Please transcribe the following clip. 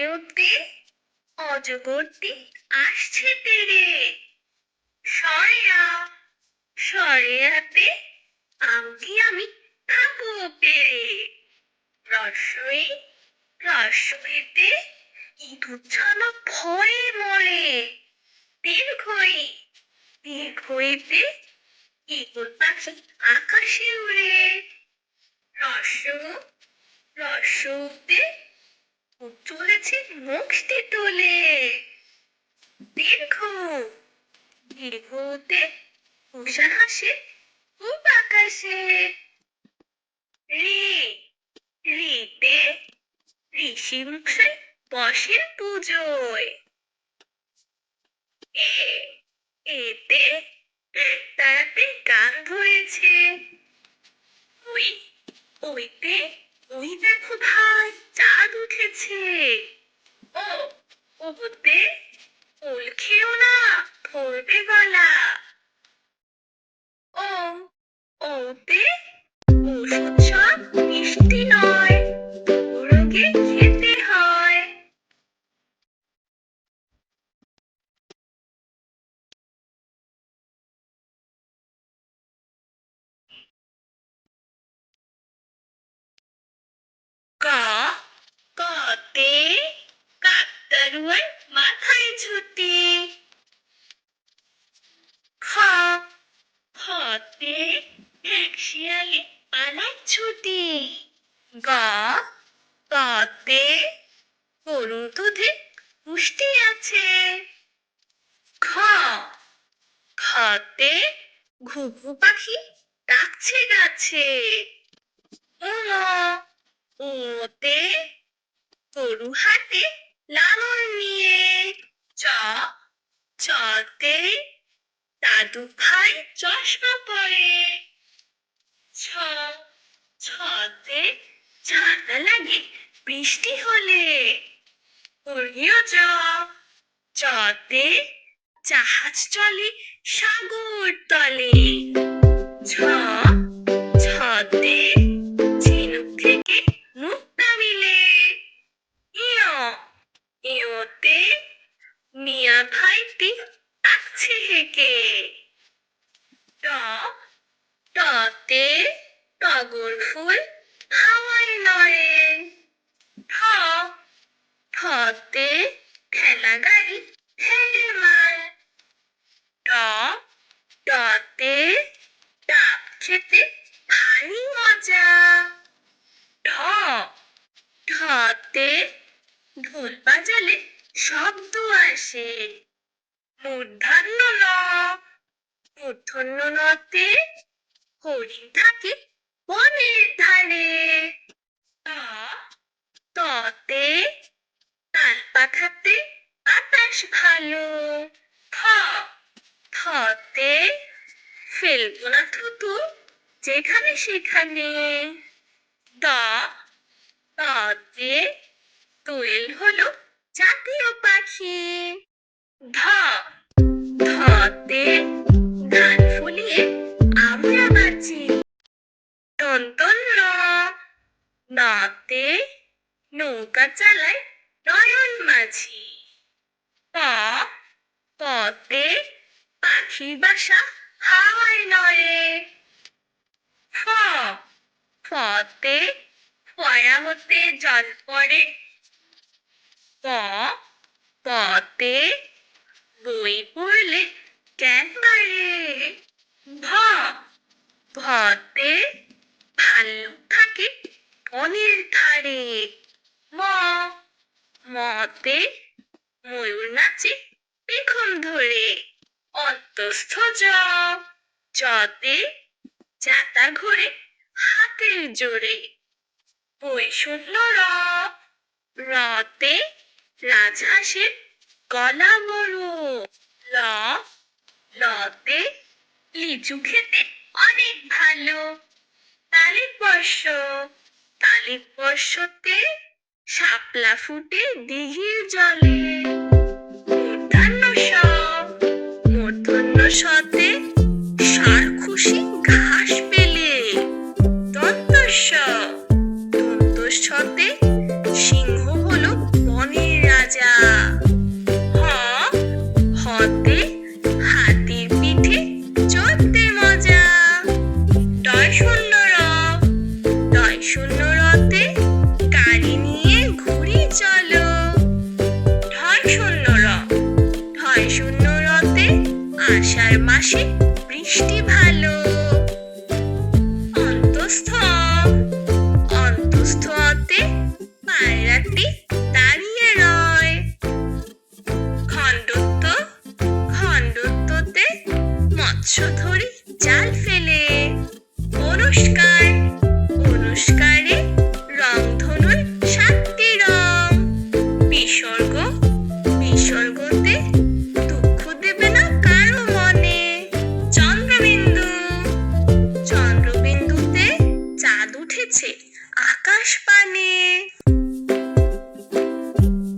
ওতে অজগরটি আসছে তেরে। সরেয়া সরেয়াতে আমটি আমি খাবো পেরে। রসই রসইতে ইঁদুর ছানা ভয়ে মরে। দীর্ঘই দীর্ঘইতে ইঁদুর পাখি আকাশে উড়ে। রস্য রস্যতে উট চলেছে মুখটি তোলে। দীর্ঘ দীর্ঘতে উষা হাসে খুব আকাশে। রি রিতে ঋষি মশাই বসেন পুজোয়। এ এতে একতারাতে গান ধরেছে। ওই ওইতে ওই দেখো ভাই চাঁদ উঠেছে। ও ওতে ওল খেও না ধরবে গলা। ও ওতে ওষুধ সব মিষ্টি নয়, রোগে খেতে হয়। ক কতে কাকতাড়ুয়ার মাথায় ঝুঁটি। খ খতে এক শিয়ালে পালায় ছুটি। গ গতে গরুর দুধে পুষ্টি আছে। খ খতে ঘুঘু পাখি ডাকছে গাছে। উম ওতে গরু হাটে লাঙল নিয়ে। চ চতে দাদু ভাই চশমা পরে। ছ ছতে ছাতা লাগে বৃষ্টি হলে। বর্গীয় জ জতে জাহাজ চলে সাগর তলে। ছ ছতে ঝিনুক থেকে মুক্তা মিলে। ইয় ইয়তে মিয়া ভাইটি ডাকছে হেঁকে। ট টতে টগর ফুল হাওয়ায় নড়ে। ঠ ঠতে ঠেলা গাড়ি ঠেলে মাল। ট টতে ডাব খেতে ভারী মজা। ঢ ঢতে ঢোল বাজালে শব্দ আসে। মূর্ধন্য ন মূর্ধন্য নতে হরিণ থাকে বনের ধারে। ত ততে তাল পাখাতে বাতাস ভালো। থ থতে ফেলবো না থুতু যেখানে সেখানে। ত ততে দোয়েল হলো জাতীয় পাখি। ধ ধতে ধান ফুলিয়ে আমরা বাঁচি। দন্তন্য নতে নৌকা চালায় নয়ন মাঝি। প পতে পাখির বাসা হাওয়ায় নড়ে। ফ ফতে ফয়া হতে জল পড়ে। প পতে বই পড়লে জ্ঞান বাড়ে। ভ ভতে ভাল্লুক থাকে বনের ধারে। ম মতে ময়ূর নাচে পেখম ধরে। অন্তস্থ জ জতে যাতা ঘোরে হাতের জোরে। বৈষণ্য র রতে রাজহাঁসের গলা বড়। ল লতে লিচু খেতে অনেক ভালো। তালির বর্ষ তালির বর্ষতে শাপলা ফুটে দিঘির জলে। মূর্ধন্য ষ মূর্ধন্য শতে ষাঁড়